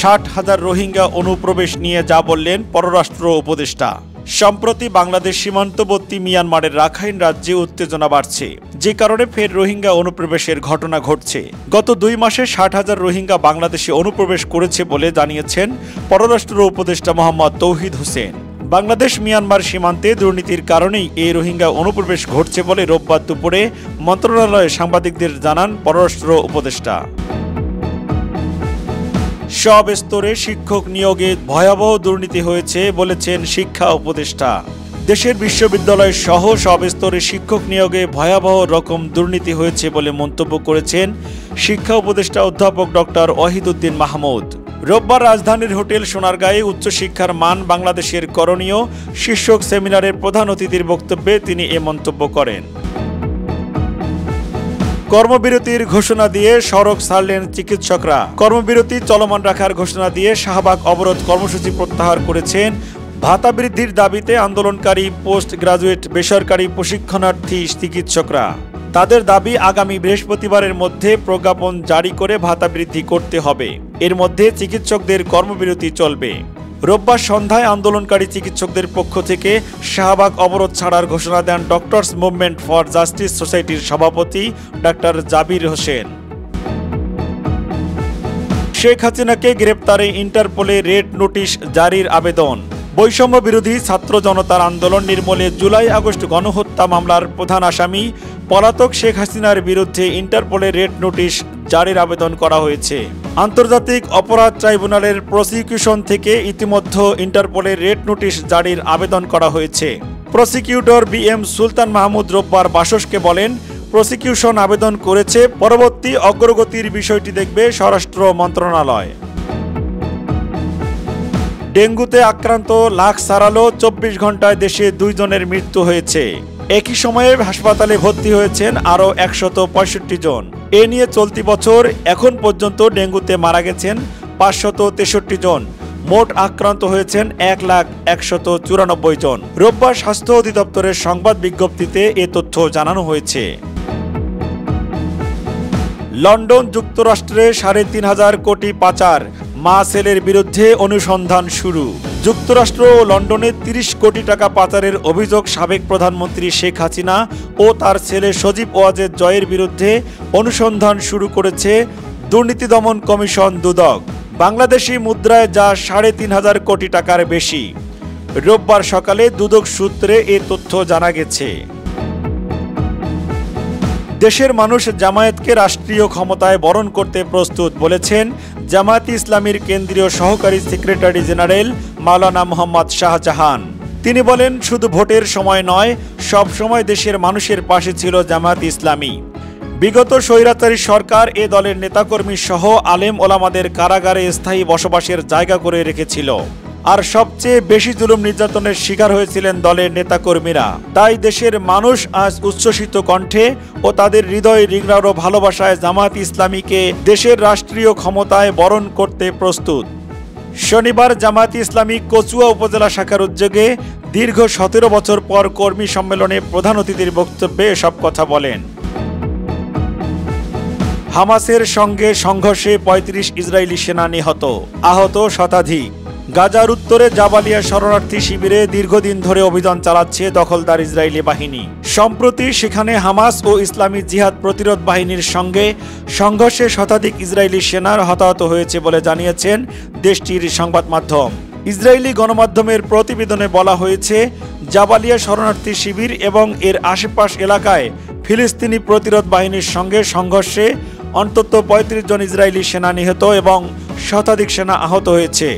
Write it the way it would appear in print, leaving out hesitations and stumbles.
60,000 রোহিঙ্গা অনুপ্রবেশ নিয়ে যা বললেন পররাষ্ট্র উপদেষ্টা। সম্প্রতি বাংলাদেশ সীমান্তবর্তী মিয়ানমারের রাখাইন রাজ্যে উত্তেজনা বাড়ছে, যে কারণে ফের রোহিঙ্গা অনুপ্রবেশের ঘটনা ঘটছে। গত 2 মাসে 60,000 রোহিঙ্গা বাংলাদেশে অনুপ্রবেশ করেছে বলে জানিয়েছেন পররাষ্ট্র উপদেষ্টা মোহাম্মদ তৌহিদ হোসেন। বাংলাদেশ মিয়ানমার সীমান্তে দুর্নীতির কারণেই এই রোহিঙ্গা অনুপ্রবেশ ঘটছে বলে রোববার দুপুরে মন্ত্রণালয়ে সাংবাদিকদের জানান পররাষ্ট্র উপদেষ্টা। সব স্তরে শিক্ষক নিয়োগে ভয়াবহ দুর্নীতি হয়েছে বলেছেন শিক্ষা উপদেষ্টা। দেশের বিশ্ববিদ্যালয় সহ সব স্তরে শিক্ষক নিয়োগে ভয়াবহ রকম দুর্নীতি হয়েছে বলে মন্তব্য করেছেন শিক্ষা উপদেষ্টা অধ্যাপক ডক্টর ওয়াহিদুদ্দিন মাহমুদ। রোববার রাজধানীর হোটেল সোনারগাঁয়ে উচ্চশিক্ষার মান বাংলাদেশের করণীয় শীর্ষক সেমিনারের প্রধান অতিথির বক্তব্যে তিনি এ মন্তব্য করেন। কর্মবিরতির ঘোষণা দিয়ে সড়ক ছাড়লেন চিকিৎসকরা। কর্মবিরতি চলমান রাখার ঘোষণা দিয়ে শাহবাগ অবরোধ কর্মসূচি প্রত্যাহার করেছেন ভাতা বৃদ্ধির দাবিতে আন্দোলনকারী পোস্ট গ্রাজুয়েট বেসরকারি প্রশিক্ষণার্থী চিকিৎসকরা। তাদের দাবি আগামী বৃহস্পতিবারের মধ্যে প্রজ্ঞাপন জারি করে ভাতা বৃদ্ধি করতে হবে। এর মধ্যে চিকিৎসকদের কর্মবিরতি চলবে। রোববার সন্ধ্যায় আন্দোলনকারী চিকিৎসকদের পক্ষ থেকে শাহবাগ অবরোধ ছাড়ার ঘোষণা দেন ডক্টরস মুভমেন্ট ফর জাস্টিস সোসাইটির সভাপতি ডাক্তার জাবির হোসেন। শেখ হাসিনাকে গ্রেপ্তারে ইন্টারপোলে রেড নোটিশ জারির আবেদন। বৈষম্য বিরোধী ছাত্র জনতার আন্দোলন নির্মূলে জুলাই আগস্ট গণহত্যা মামলার প্রধান আসামি পলাতক শেখ হাসিনার বিরুদ্ধে ইন্টারপোলে রেড নোটিশ জারির আবেদন করা হয়েছে। আন্তর্জাতিক অপরাধ ট্রাইব্যুনালের প্রসিকিউশন থেকে ইতিমধ্যে ইন্টারপোলে রেড নোটিশ জারির আবেদন করা হয়েছে। Prosecutor BM. সুলতান মাহমুদ রোববার বাসসকে বলেন, প্রসিকিউশন আবেদন করেছে, পরবর্তী অগ্রগতির বিষয়টি দেখবে স্বরাষ্ট্র মন্ত্রণালয়। ডেঙ্গুতে আক্রান্ত লাখ ছাড়ালো, 24 ঘন্টায় দেশে 2 জনের মৃত্যু হয়েছে। একই সময়ে হাসপাতালে ভর্তি হয়েছেন আরও 165 জন। এ নিয়ে চলতি বছর এখন পর্যন্ত ডেঙ্গুতে মারা গেছেন 563 জন। মোট আক্রান্ত হয়েছেন 1,194 জন। রোববার স্বাস্থ্য অধিদপ্তরের সংবাদ বিজ্ঞপ্তিতে এ তথ্য জানানো হয়েছে। লন্ডন যুক্তরাষ্ট্রে 3,500 কোটি পাচার, মা ছেলের বিরুদ্ধে অনুসন্ধান শুরু। যুক্তরাষ্ট্র ও লন্ডনে 30 কোটি টাকা পাচারের অভিযোগ সাবেক প্রধানমন্ত্রী শেখ হাসিনা ও তার ছেলে সজীব ওয়াজেদ জয়ের বিরুদ্ধে অনুসন্ধান শুরু করেছে দুর্নীতি দমন কমিশন দুদক। বাংলাদেশি মুদ্রায় যা 3,500 কোটি টাকার বেশি। রোববার সকালে দুদক সূত্রে এ তথ্য জানা গেছে। দেশের মানুষ জামায়াতকে রাষ্ট্রীয় ক্ষমতায় বরণ করতে প্রস্তুত বলেছেন জামায়াতে ইসলামীর কেন্দ্রীয় সহকারী সেক্রেটারি জেনারেল মাওলানা মোহাম্মদ শাহজাহান। তিনি বলেন, শুধু ভোটের সময় নয়, সব সময় দেশের মানুষের পাশে ছিল জামায়াতে ইসলামী। বিগত স্বৈরাচারী সরকার এ দলের নেতাকর্মী সহ আলেম ওলামাদের কারাগারে স্থায়ী বসবাসের জায়গা করে রেখেছিল। আর সবচেয়ে বেশি জুলুম নির্যাতনের শিকার হয়েছিলেন দলের নেতাকর্মীরা। তাই দেশের মানুষ আজ উচ্ছ্বসিত কণ্ঠে ও তাদের হৃদয় রিংড়ানো ভালোবাসায় জামায়াতে ইসলামীকে দেশের রাষ্ট্রীয় ক্ষমতায় বরণ করতে প্রস্তুত। শনিবার জামায়াতে ইসলামী কচুয়া উপজেলা শাখার উদ্যোগে দীর্ঘ 17 বছর পর কর্মী সম্মেলনে প্রধান অতিথির বক্তব্যে এসব কথা বলেন। হামাসের সঙ্গে সংঘর্ষে 35 ইসরায়েলি সেনা নিহত, আহত শতাধিক। গাজার উত্তরে জাবালিয়া শরণার্থী শিবিরে দীর্ঘদিন ধরে অভিযান চালাচ্ছে দখলদার ইসরায়েলি বাহিনী। সম্প্রতি সেখানে হামাস ও ইসলামী জিহাদ প্রতিরোধ বাহিনীর সঙ্গে সংঘর্ষে শতাধিক ইসরায়েলি সেনার হতাহত হয়েছে বলে জানিয়েছেন দেশটির সংবাদ মাধ্যম। ইসরায়েলি গণমাধ্যমের প্রতিবেদনে বলা হয়েছে, জাবালিয়া শরণার্থী শিবির এবং এর আশেপাশ এলাকায় ফিলিস্তিনি প্রতিরোধ বাহিনীর সঙ্গে সংঘর্ষে অন্তত 35 জন ইসরায়েলি সেনা নিহত এবং শতাধিক সেনা আহত হয়েছে।